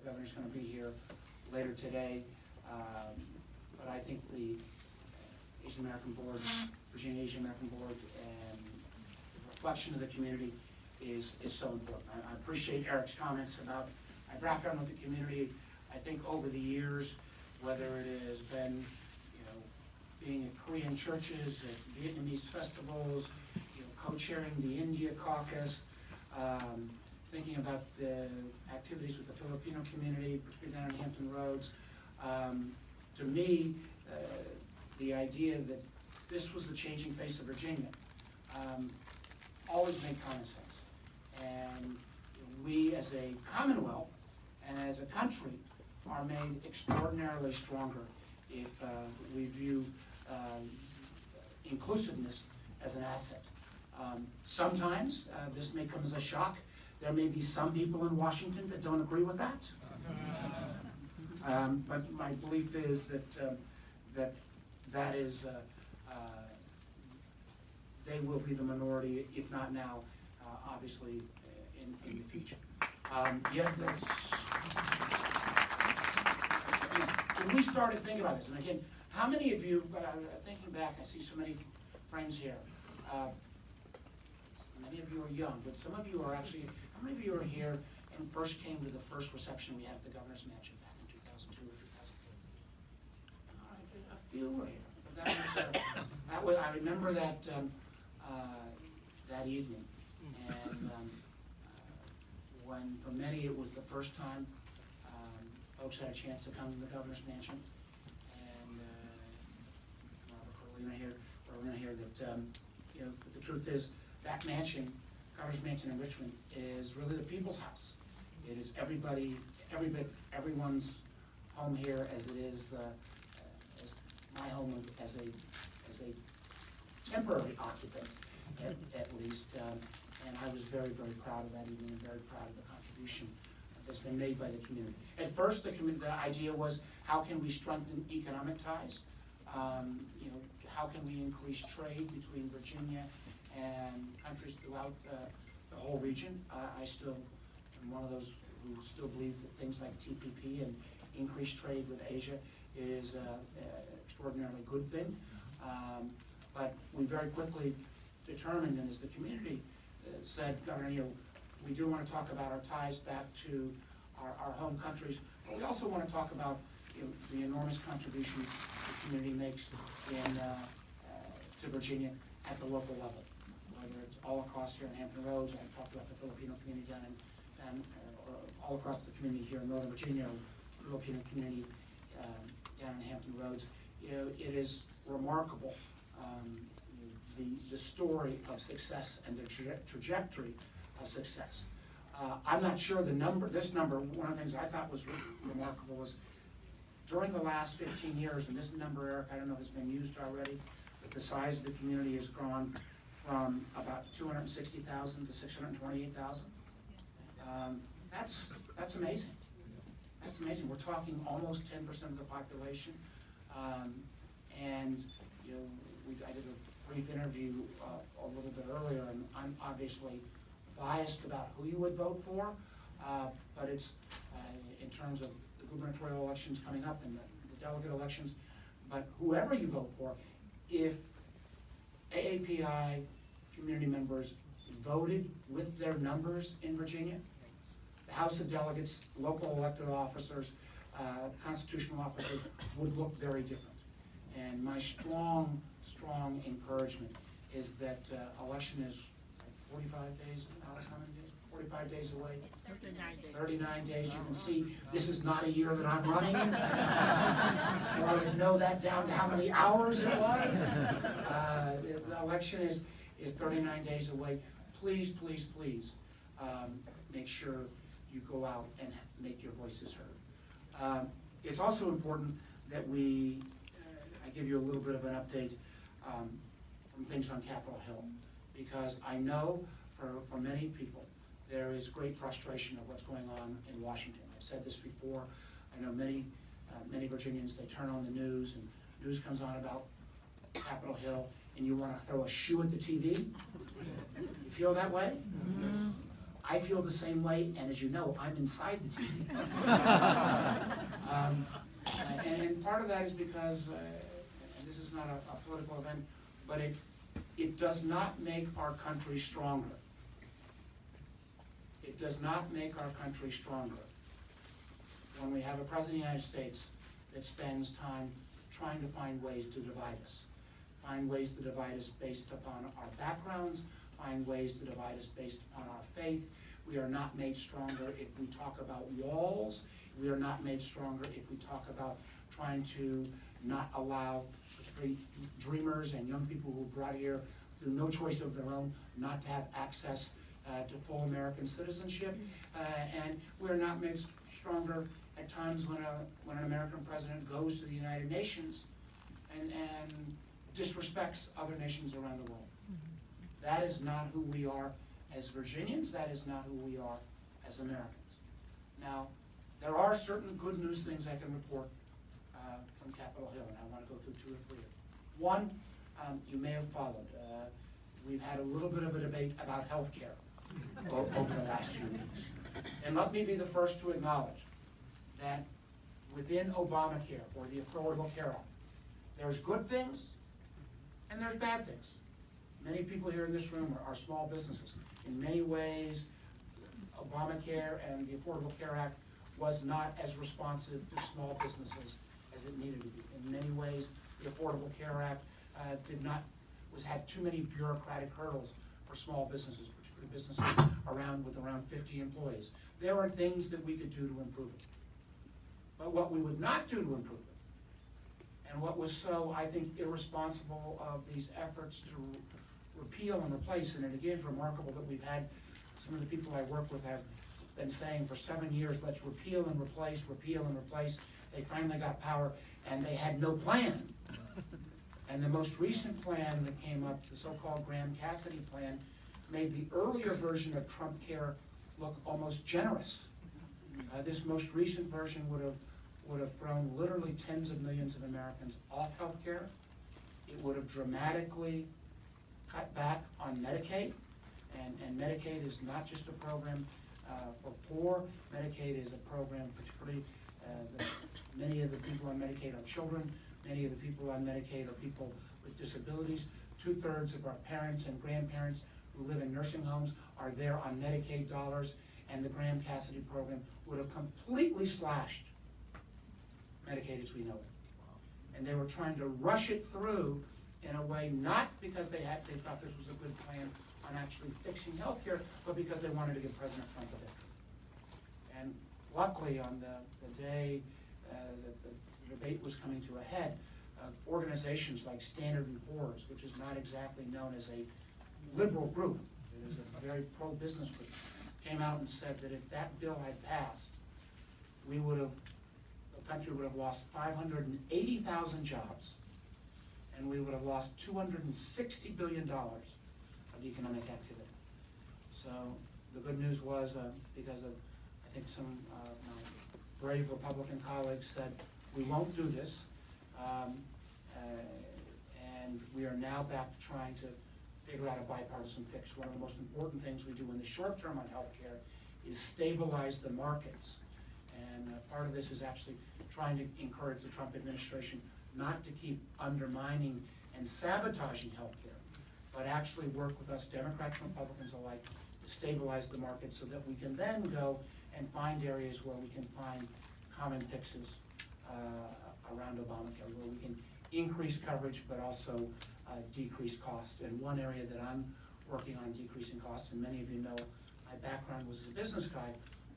governor's going to be here later today. But I think the Asian American Board, Virginia Asian American Board, and the reflection of the community is so important. I appreciate Eric's comments about my background with the community. I think over the years, whether it has been, being at Korean churches, at Vietnamese festivals, co-chairing the India caucus, thinking about the activities with the Filipino community, particularly down in Hampton Roads. To me, the idea that this was the changing face of Virginia always made common sense. And we as a Commonwealth and as a country are made extraordinarily stronger if we view inclusiveness as an asset. Sometimes this may come as a shock. There may be some people in Washington that don't agree with that. But my belief is that is they will be the minority, if not now, obviously in the future. Yet that's, when we started thinking about this, and again, how many of you, thinking back, I see so many friends here. Many of you are young, but some of you are actually, how many of you are here and first came to the first reception we had at the Governor's Mansion back in 2002 or 2003? All right, a few were here. So that was, I remember that that evening, and when for many it was the first time folks had a chance to come to the Governor's Mansion, and we're going to hear that but the truth is that mansion, Governor's Mansion in Richmond, is really the people's house. It is everyone's home here, as it is as my home as a temporary occupant, at least. And I was very, very proud of that evening, and very proud of the contribution that's been made by the community. At first, the idea was, how can we strengthen economic ties? How can we increase trade between Virginia and countries throughout the whole region? I still am one of those who still believe that things like TPP and increased trade with Asia is an extraordinarily good thing. But we very quickly determined, and as the community said, Governor, we do want to talk about our ties back to our home countries, but we also want to talk about the enormous contributions the community makes to Virginia at the local level, whether it's all across here in Hampton Roads, or I talked about the Filipino community down in, or all across the community here in Northern Virginia, or Filipino community down in Hampton Roads. It is remarkable, the story of success and the trajectory of success. I'm not sure this number, one of the things I thought was remarkable was during the last 15 years, and this number, Eric, I don't know if it's been used already, but the size of the community has grown from about 260,000 to 628,000. That's amazing. That's amazing. We're talking almost 10% of the population. And I did a brief interview a little bit earlier, and I'm obviously biased about who you would vote for, but it's in terms of the gubernatorial elections coming up and the delegate elections, but whoever you vote for, if AAPI community members voted with their numbers in Virginia, the House of Delegates, local elected officers, constitutional officers would look very different. And my strong encouragement is that election is 45 days, Alex, how many days? 45 days away? 39 days. 39 days. You can see this is not a year that I'm running. Or I would know that down to how many hours it was. The election is 39 days away. Please, please, please make sure you go out and make your voices heard. It's also important that I give you a little bit of an update from things on Capitol Hill, because I know for many people there is great frustration of what's going on in Washington. I've said this before. I know many Virginians, they turn on the news and news comes on about Capitol Hill and you want to throw a shoe at the TV. You feel that way? Mm-hmm. I feel the same way, and as you know, I'm inside the TV. And part of that is because, and this is not a political event, but it does not make our country stronger. It does not make our country stronger when we have a president of the United States that spends time trying to find ways to divide us. Find ways to divide us based upon our backgrounds, find ways to divide us based upon our faith. We are not made stronger if we talk about walls. We are not made stronger if we talk about trying to not allow dreamers and young people who are brought here through no choice of their own not to have access to full American citizenship. And we're not made stronger at times when an American president goes to the United Nations and disrespects other nations around the world. That is not who we are as Virginians. That is not who we are as Americans. Now, there are certain good news things I can report from Capitol Hill, and I want to go through two or three. One, you may have followed. We've had a little bit of a debate about health care over the last few weeks. And let me be the first to acknowledge that within Obamacare, or the Affordable Care Act, there's good things and there's bad things. Many people here in this room are small businesses. In many ways, Obamacare and the Affordable Care Act was not as responsive to small businesses as it needed to be. In many ways, the Affordable Care Act had too many bureaucratic hurdles for small businesses, particularly businesses with around 50 employees. There are things that we could do to improve it. But what we would not do to improve it, and what was so, I think, irresponsible of these efforts to repeal and replace, and it is remarkable that we've had, some of the people I work with have been saying for 7 years, let's repeal and replace, repeal and replace. They finally got power, and they had no plan. And the most recent plan that came up, the so-called Graham-Cassidy plan, made the earlier version of Trump Care look almost generous. This most recent version would have thrown literally tens of millions of Americans off health care. It would have dramatically cut back on Medicaid, and Medicaid is not just a program for poor. Medicaid is a program particularly, many of the people on Medicaid are children. Many of the people on Medicaid are people with disabilities. 2/3 of our parents and grandparents who live in nursing homes are there on Medicaid dollars, and the Graham-Cassidy program would have completely slashed Medicaid as we know it. And they were trying to rush it through in a way, not because they thought this was a good plan on actually fixing healthcare, but because they wanted to give President Trump a victory. And luckily, on the day that the debate was coming to a head, organizations like Standard & Poor's, which is not exactly known as a liberal group, it is a very pro-business group, came out and said that if that bill had passed, the country would have lost 580,000 jobs, and we would have lost $260 billion of economic activity. So the good news was, because of, I think some my brave Republican colleagues said, we won't do this, and we are now back to trying to figure out a bipartisan fix. One of the most important things we do in the short term on healthcare is stabilize the markets. And part of this is actually trying to encourage the Trump administration not to keep undermining and sabotaging healthcare, but actually work with us, Democrats and Republicans alike, to stabilize the market so that we can then go and find areas where we can find common fixes around Obamacare, where we can increase coverage but also decrease cost. And one area that I'm working on decreasing costs, and many of you know my background was as a business guy,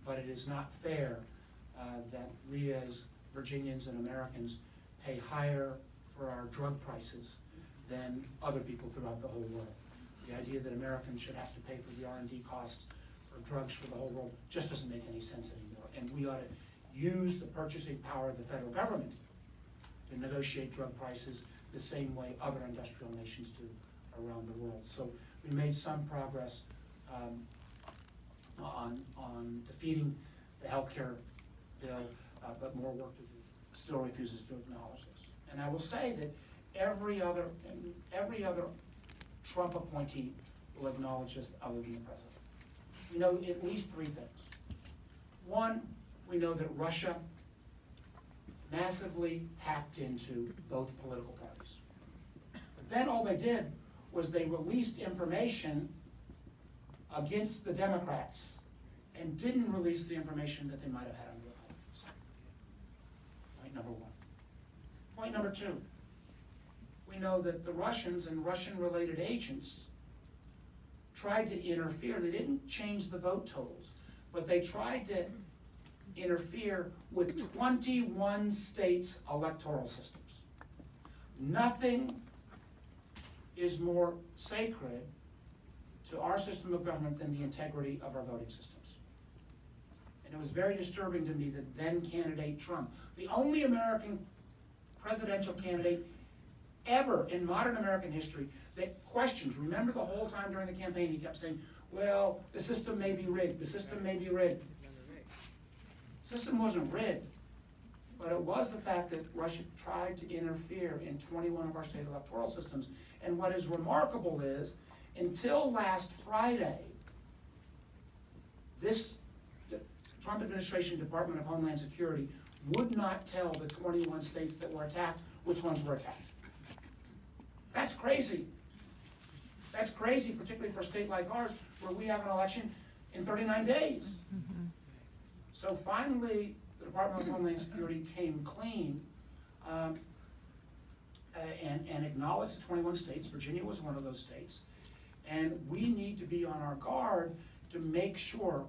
but it is not fair that we as Virginians and Americans pay higher for our drug prices than other people throughout the whole world. The idea that Americans should have to pay for the R&D costs for drugs for the whole world just doesn't make any sense anymore. And we ought to use the purchasing power of the federal government to negotiate drug prices the same way other industrial nations do around the world. So we made some progress on defeating the healthcare bill, but more work to do. Still refuses to acknowledge this. And I will say that every other Trump appointee will acknowledge this other than the president. we know at least three things. One, we know that Russia massively hacked into both political parties. But then all they did was they released information against the Democrats and didn't release the information that they might have had on the Republicans. Point number one. Point number two, we know that the Russians and Russian-related agents tried to interfere. They didn't change the vote totals, but they tried to interfere with 21 states' electoral systems. Nothing is more sacred to our system of government than the integrity of our voting systems. And it was very disturbing to me that then candidate Trump, the only American presidential candidate ever in modern American history that questions, remember the whole time during the campaign he kept saying, well, the system may be rigged, the system may be rigged. The system wasn't rigged, but it was the fact that Russia tried to interfere in 21 of our state electoral systems. And what is remarkable is, until last Friday, the Trump administration Department of Homeland Security would not tell the 21 states that were attacked which ones were attacked. That's crazy. That's crazy, particularly for a state like ours, where we have an election in 39 days. So finally, the Department of Homeland Security came clean and acknowledged the 21 states. Virginia was one of those states. And we need to be on our guard to make sure,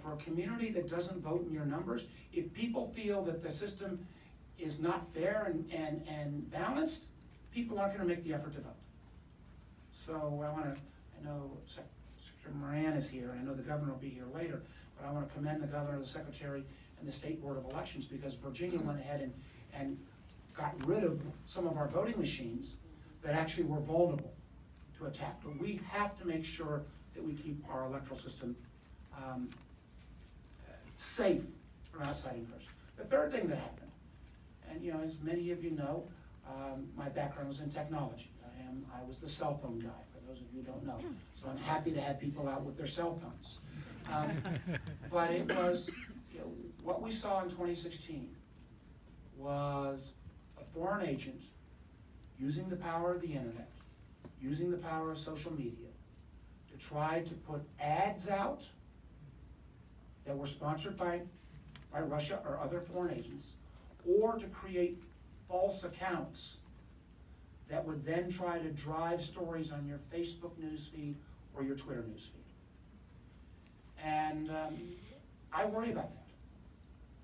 for a community that doesn't vote in your numbers, if people feel that the system is not fair and balanced, people aren't going to make the effort to vote. So I know Secretary Moran is here, and I know the governor will be here later, but I want to commend the governor, the secretary, and the State Board of Elections, because Virginia went ahead and got rid of some of our voting machines that actually were vulnerable to attack. But we have to make sure that we keep our electoral system safe from outside incursion. The third thing that happened, and as many of you know, my background was in technology. I was the cell phone guy, for those of you who don't know. So I'm happy to have people out with their cell phones. But it was, what we saw in 2016 was a foreign agent using the power of the internet, using the power of social media to try to put ads out that were sponsored by Russia or other foreign agents, or to create false accounts that would then try to drive stories on your Facebook newsfeed or your Twitter newsfeed. And I worry about that.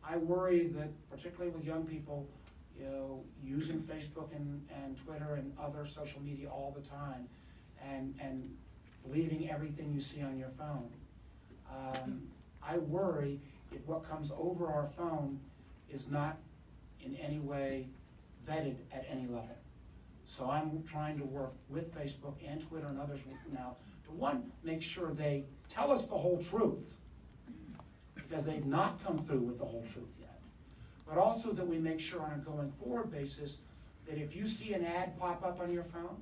I worry that, particularly with young people, using Facebook and Twitter and other social media all the time, and believing everything you see on your phone. I worry if what comes over our phone is not in any way vetted at any level. So I'm trying to work with Facebook and Twitter and others now to, one, make sure they tell us the whole truth, because they've not come through with the whole truth yet. But also that we make sure on a going forward basis that if you see an ad pop up on your phone,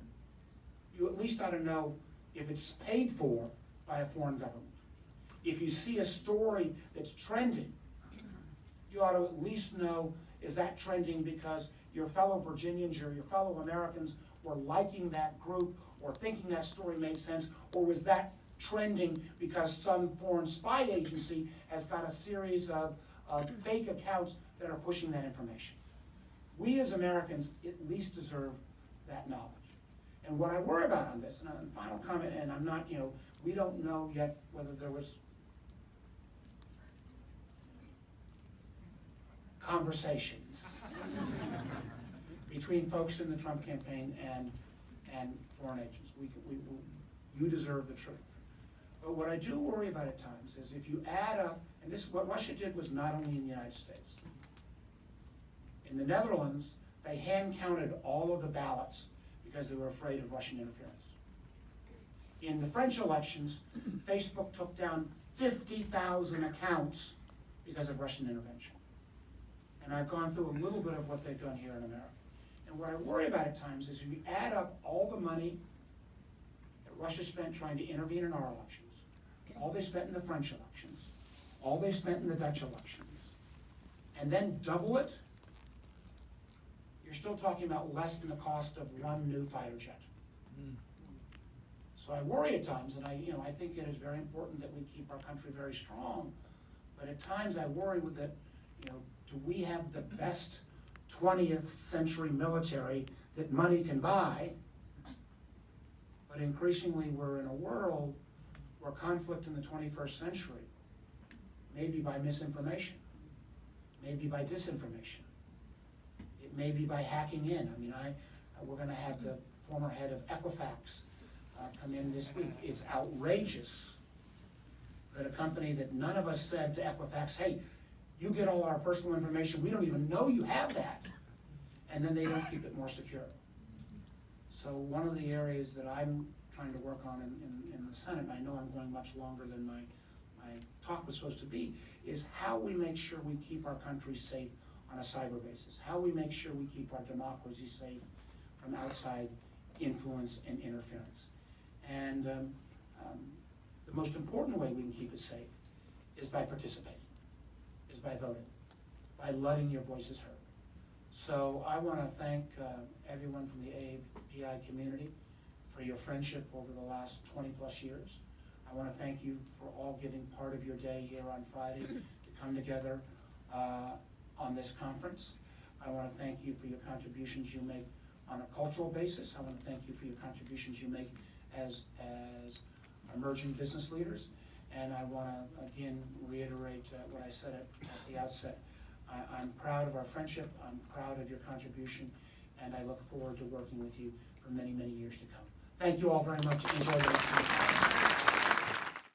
you at least ought to know if it's paid for by a foreign government. If you see a story that's trending, you ought to at least know, is that trending because your fellow Virginians or your fellow Americans were liking that group or thinking that story made sense, or was that trending because some foreign spy agency has got a series of fake accounts that are pushing that information? We as Americans at least deserve that knowledge. And what I worry about on this, and a final comment, and I'm not, we don't know yet whether there was conversations between folks in the Trump campaign and foreign agents. You deserve the truth. But what I do worry about at times is if you add up, and this what Russia did was not only in the United States. In the Netherlands, they hand counted all of the ballots because they were afraid of Russian interference. In the French elections, Facebook took down 50,000 accounts because of Russian intervention. And I've gone through a little bit of what they've done here in America. And what I worry about at times is if you add up all the money that Russia spent trying to intervene in our elections, all they spent in the French elections, all they spent in the Dutch elections, and then double it, you're still talking about less than the cost of one new fighter jet. So I worry at times, and I think it is very important that we keep our country very strong, but at times I worry with that, do we have the best 20th century military that money can buy? But increasingly we're in a world where conflict in the 21st century, maybe by misinformation, maybe by disinformation, it may be by hacking in. We're gonna have the former head of Equifax come in this week. It's outrageous that a company that none of us said to Equifax, hey, you get all our personal information, we don't even know you have that, and then they don't keep it more secure. So one of the areas that I'm trying to work on in the Senate, and I know I'm going much longer than my talk was supposed to be, is how we make sure we keep our country safe on a cyber basis, how we make sure we keep our democracy safe from outside influence and interference. And the most important way we can keep it safe is by participating, is by voting, by letting your voices heard. So I want to thank everyone from the AAPI community for your friendship over the last 20 plus years. I want to thank you for all giving part of your day here on Friday to come together on this conference. I want to thank you for your contributions you make on a cultural basis. I want to thank you for your contributions you make as emerging business leaders. And I want to again reiterate what I said at the outset. I'm proud of our friendship, I'm proud of your contribution, and I look forward to working with you for many, many years to come. Thank you all very much. Enjoy the rest of the day.